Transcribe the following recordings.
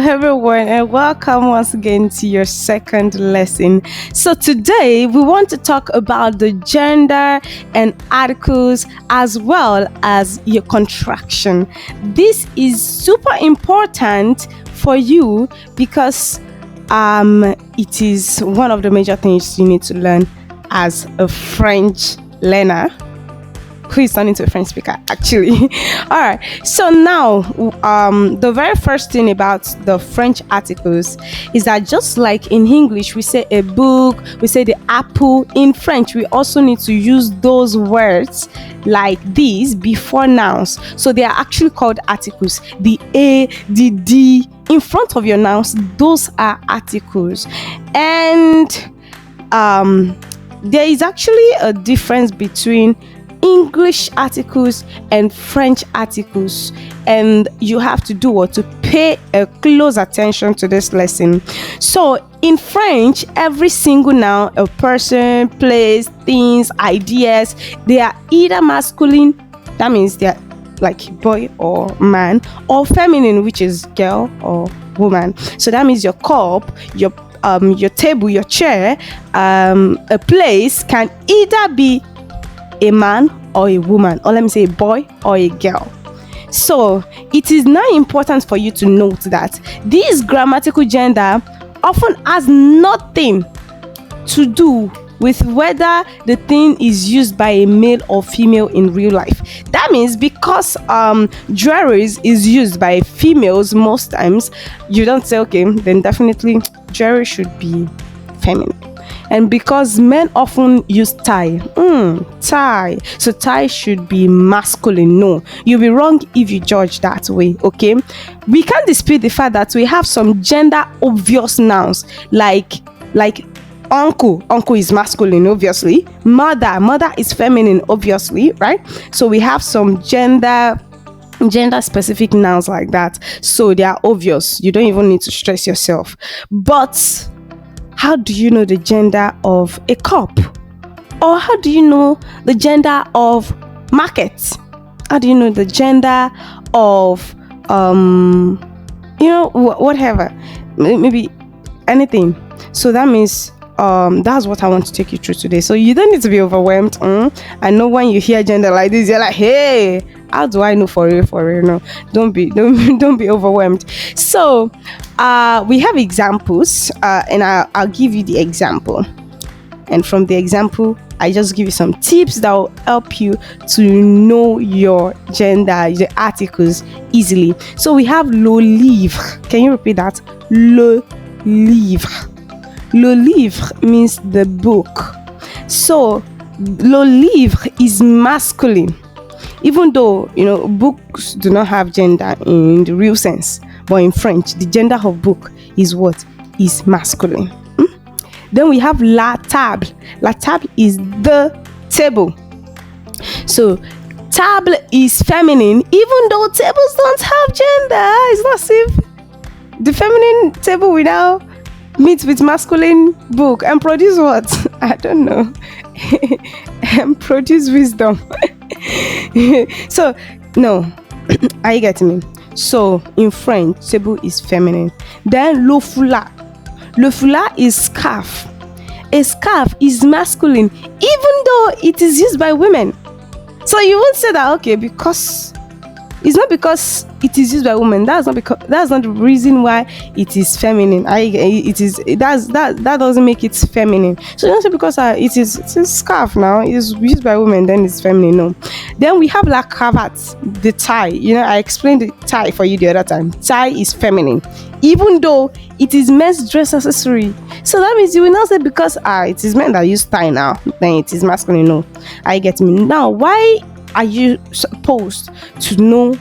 everyone, and welcome once again to your second lesson. So, today we want to talk about the gender and articles as well as your contraction. This is super important for you because it is one of the major things you need to learn as a French learner who is turning to a French speaker actually. All right, so now the very first thing about the French articles is that just like in English we say a book, we say the apple, in French we also need to use those words like these before nouns, so they are actually called articles. The a, the d in front of your nouns, those are articles. And there is actually a difference between English articles and French articles, and you have to do what to pay a close attention to this lesson. So in French, every single noun, a person, place, things, ideas, they are either masculine, that means they are like boy or man, or feminine, which is girl or woman. So that means your cup, your table, your chair, a place can either be a man or a woman, or let me say a boy or a girl. So it is now important for you to note that this grammatical gender often has nothing to do with whether the thing is used by a male or female in real life. That means because jewelry is used by females most times, you don't say, okay, then definitely jewelry should be feminine. And because men often use tie, so tie should be masculine. No, you'll be wrong if you judge that way, okay? We can't dispute the fact that we have some gender obvious nouns like uncle is masculine, obviously. Mother is feminine, obviously, right? So we have some gender specific nouns like that, so they are obvious. You don't even need to stress yourself. But how do you know the gender of a cup? Or how do you know the gender of market? How do you know the gender of whatever, maybe anything? So that means that's what I want to take you through today. So you don't need to be overwhelmed. I know when you hear gender like this, you're like, hey, how do I know for real? No, don't be overwhelmed. So we have examples, and I'll give you the example, and from the example I just give you some tips that will help you to know your gender, the articles easily. So we have le livre. Can you repeat that? Le livre. Le livre means the book. So le livre is masculine, even though books do not have gender in the real sense. But in French, the gender of book is what? Is masculine. Then we have la table. La table is the table. So table is feminine, even though tables don't have gender. It's not as if the feminine table will now meet with masculine book and produce what? I don't know. And produce wisdom. So no, are you getting me? So in French, table is feminine. Then le foulard. Le foulard is scarf. A scarf is masculine, even though it is used by women. So you won't say that, okay, because it's not because it is used by women. That's not the reason why it is feminine. That doesn't make it feminine. So don't say because it's a scarf now, it's used by women, then it's feminine. No. Then we have la cravat, the tie. I explained the tie for you the other time. Tie is feminine, even though it is men's dress accessory. So that means you will not say because it is men that use tie now, then it is masculine. No, I get me. Now, why are you supposed to know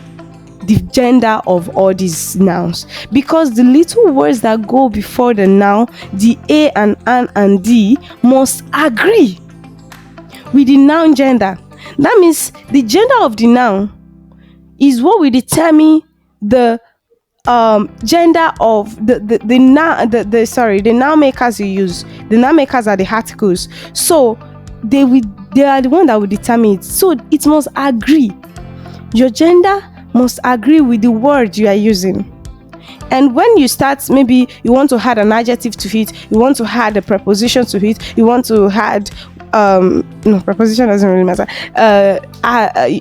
the gender of all these nouns? Because the little words that go before the noun, the a and an and d, must agree with the noun gender. That means the gender of the noun is what will determine the gender of the noun makers you use. The noun makers are the articles, so they are the one that will determine it. So it must agree. Your gender must agree with the word you are using. And when you start, maybe you want to add an adjective to it, you want to add a preposition to it, you want to add no, preposition doesn't really matter.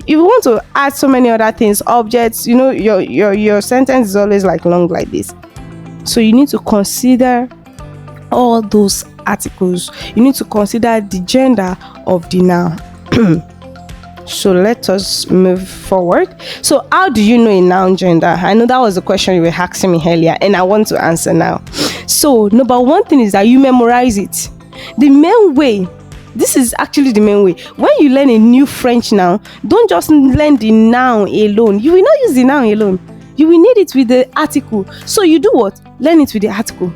You want to add so many other things, objects, your sentence is always like long like this. So you need to consider all those articles. You need to consider the gender of the noun. So let us move forward. So how do you know a noun gender? I know that was the question you were asking me earlier, and I want to answer now. So number one thing is that you memorize it. The main way, this is actually the main way. When you learn a new French noun, don't just learn the noun alone. You will not use the noun alone. You will need it with the article. So you do what? Learn it with the article.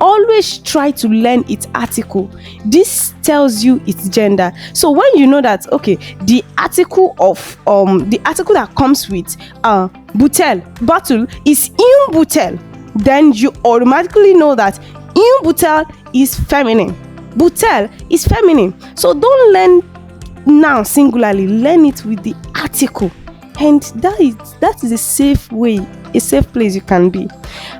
Always try to learn its article. This tells you its gender. So when you know that, okay, the article that comes with bottle is une bouteille, then you automatically know that une bouteille is feminine. Bouteille is feminine. So don't learn noun singularly. Learn it with the article, and that is a safe way, a safe place you can be.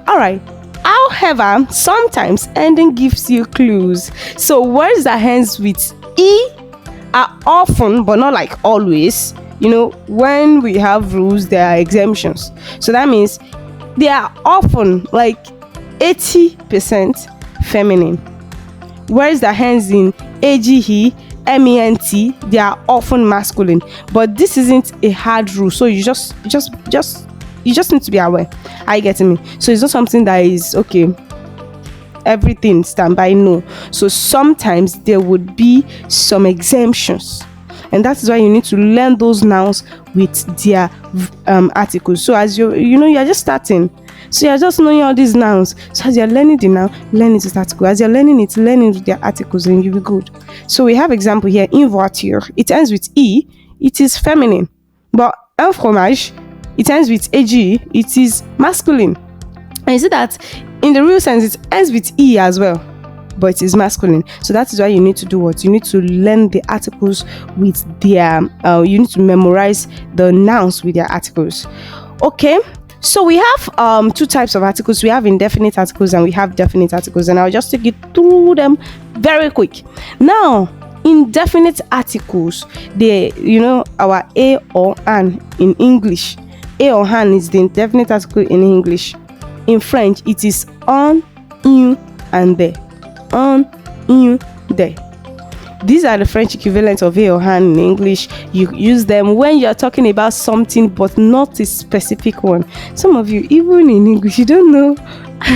All right. However, sometimes ending gives you clues. So words that ends with e are often, but not like always, when we have rules, there are exemptions. So that means they are often like 80% feminine. Words that ends in age, ment, they are often masculine. But this isn't a hard rule, so you just need to be aware. Are you getting me? So it's not something that is okay, everything stand by, no. So sometimes there would be some exemptions, and that is why you need to learn those nouns with their articles. So as you're just starting, so you're just knowing all these nouns. So as you're learning the noun, learn it with article. As you're learning it, learn it with their articles, and you'll be good. So we have example here, in voiture, it ends with e, it is feminine. But un fromage, it ends with ag, it is masculine. And you see that in the real sense, it ends with e as well, but it is masculine. So that is why you need to do what? You need to learn the articles with their, you need to memorize the nouns with their articles. Okay, so we have two types of articles. We have indefinite articles and we have definite articles, and I'll just take you through them very quick. Now, indefinite articles, they, our a or an in English. A or an is the indefinite article in English. In French, it is on, un, and de. On, un, de. These are the French equivalent of a or an in English. You use them when you're talking about something, but not a specific one. Some of you, even in English, you don't know.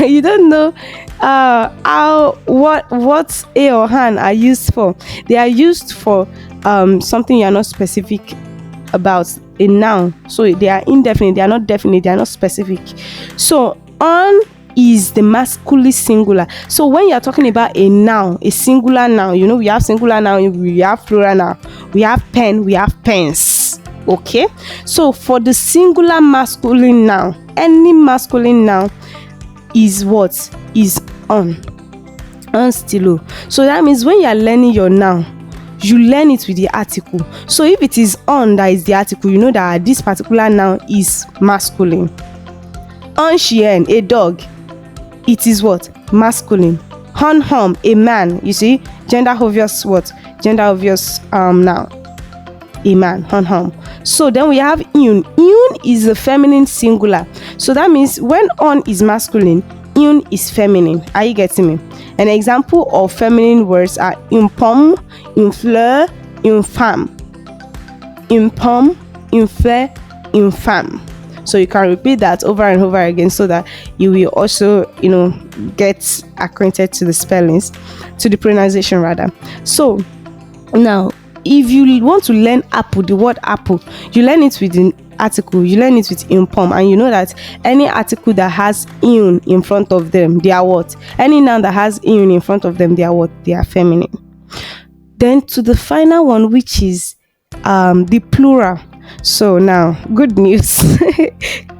You don't know what a or an are used for. They are used for something you're not specific about, a noun. So they are indefinite, they are not definite, they are not specific. So on is the masculine singular. So when you're talking about a noun, a singular noun, we have singular noun, we have plural noun, we have pen, we have pens. Okay, so for the singular masculine noun, any masculine noun is what? Is on stilo. So that means when you're learning your noun, you learn it with the article. So if it is on that is the article, you know that this particular noun is masculine. Un chien, a dog, it is what? Masculine. Han hom, a man, you see, gender obvious what? Gender obvious noun, a man, han hom. So then we have un. Un is a feminine singular. So that means when on is masculine, un is feminine. Are you getting me? An example of feminine words are une pomme, une fleur, une femme. Une pomme, une fleur, une femme. So you can repeat that over and over again so that you will also, get acquainted to the spellings, to the pronunciation rather. So now, if you want to learn apple, the word apple, you learn it with an article, you learn it with in poem, and you know that any article that has in front of them, they are what? Any noun that has in front of them, they are what? They are feminine. Then to the final one, which is the plural. So now, good news.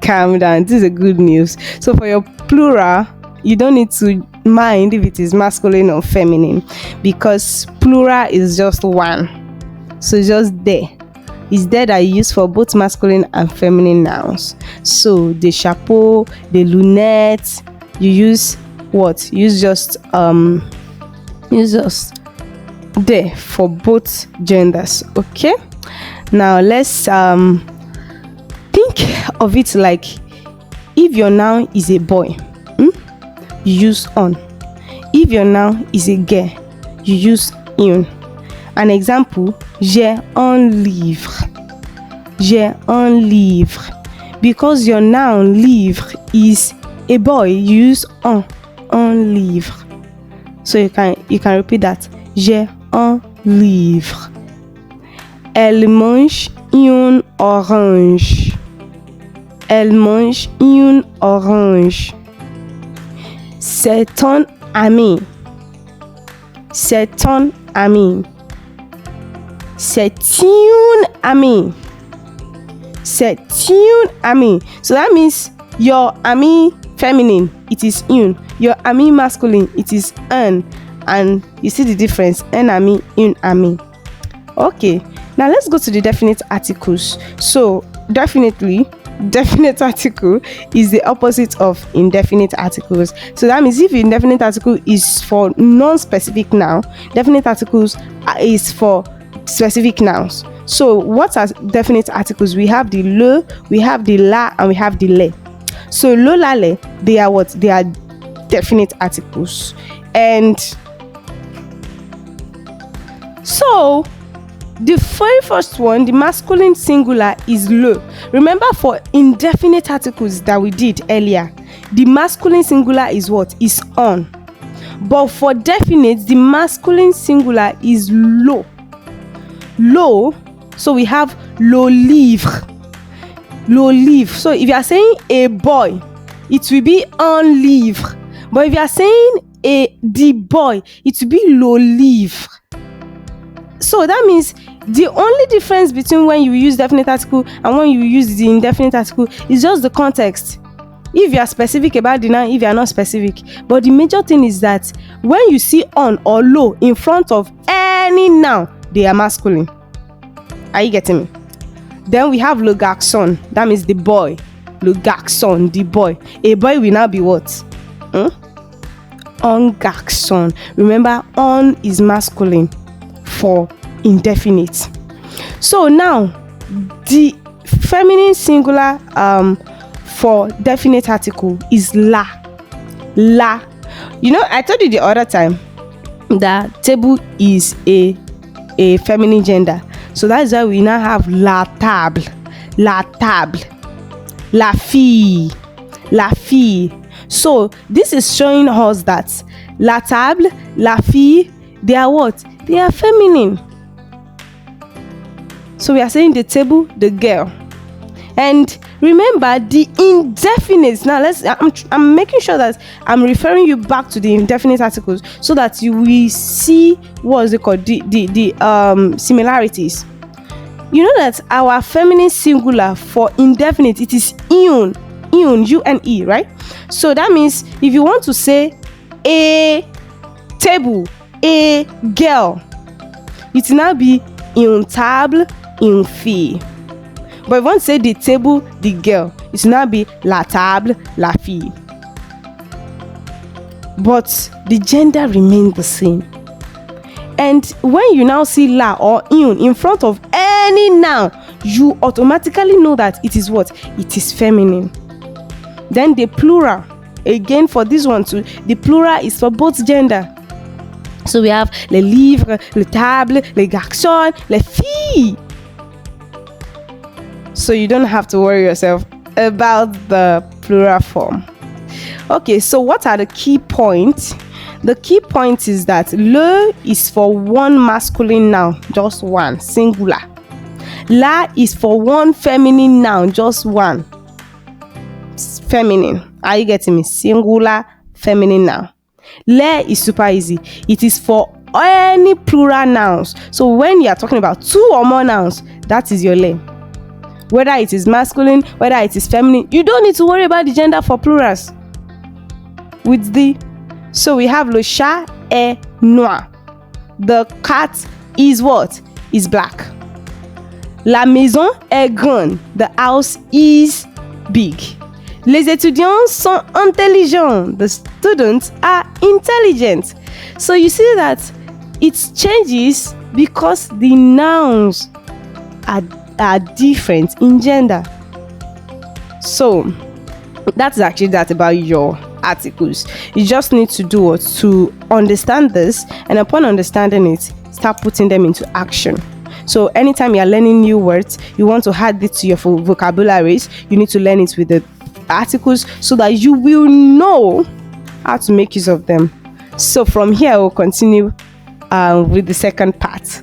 Calm down. This is a good news. So for your plural, you don't need to mind if it is masculine or feminine, because plural is just one. So just there. is there that you use for both masculine and feminine nouns. So the chapeau, the lunette, you use what? Use just there for both genders. Okay, now let's think of it like if your noun is a boy, you use on. If your noun is a girl, you use une. An example, j'ai un livre. J'ai un livre. Because your noun livre is a boy, you use un livre. So you can repeat that. J'ai un livre. Elle mange une orange. Elle mange une orange. C'est ton ami. C'est ton ami. C'est une amie. C'est une amie. So that means your ami feminine, it is une. Your ami masculine, it is un. And you see the difference, un ami, une amie. Okay, now let's go to the definite articles. So definitely, definite article is the opposite of indefinite articles. So that means if indefinite article is for non-specific noun, definite articles is for specific nouns. So what are definite articles? We have the le, we have the la, and we have the le. So lo, la, le, they are what? They are definite articles. And so the very first one, the masculine singular, is le. Remember for indefinite articles that we did earlier, the masculine singular is what? Is on. But for definite, the masculine singular is lo. Lo, so we have lo livre. Lo livre. So if you are saying a boy, it will be un livre. But if you are saying the boy, it will be lo livre. So that means the only difference between when you use definite article and when you use the indefinite article is just the context. If you are specific about the noun, if you are not specific. But the major thing is that when you see on or lo in front of any noun, they are masculine. Are you getting me? Then we have le garçon. That means the boy. Le garçon, the boy. A boy will now be what? Un garçon. Remember, on is masculine for indefinite. So now the feminine singular for definite article is la. La. You know, I told you the other time that table is a feminine gender. So that's why we now have la table. La table. La fille. La fille. So this is showing us that la table, la fille, they are what? They are feminine. So we are saying the table, the girl. And remember the indefinite. Now I'm making sure that I'm referring you back to the indefinite articles so that you will see what is it called, the similarities. You know that our feminine singular for indefinite, it is une, une, right? So that means if you want to say a table, a girl, it will now be une table, une fille. But if you want to say the table, the girl, it will now be la table, la fille. But the gender remains the same. And when you now see la or une in front of any noun, you automatically know that it is what? It is feminine. Then the plural, again for this one too, the plural is for both gender. So we have les livres, le table, les garçons, les filles. So you don't have to worry yourself about the plural form. Okay, so what are the key points? The key point is that le is for one masculine noun, just one, singular. La is for one feminine noun, just one, feminine. Are you getting me? Singular, feminine noun. Le is super easy. It is for any plural nouns. So when you are talking about two or more nouns, that is your le. Whether it is masculine, whether it is feminine, you don't need to worry about the gender for plurals. With the, so we have le chat est noir. The cat is what? Is black. La maison est grande. The house is big. Les étudiants sont intelligents. The students are intelligent. So you see that it changes because the nouns are different in gender. So that's actually that about your articles. You just need to do what? To understand this, and upon understanding it, start putting them into action. So anytime you're learning new words, you want to add it to your vocabularies, you need to learn it with the articles so that you will know how to make use of them. So from here, we'll continue with the second part.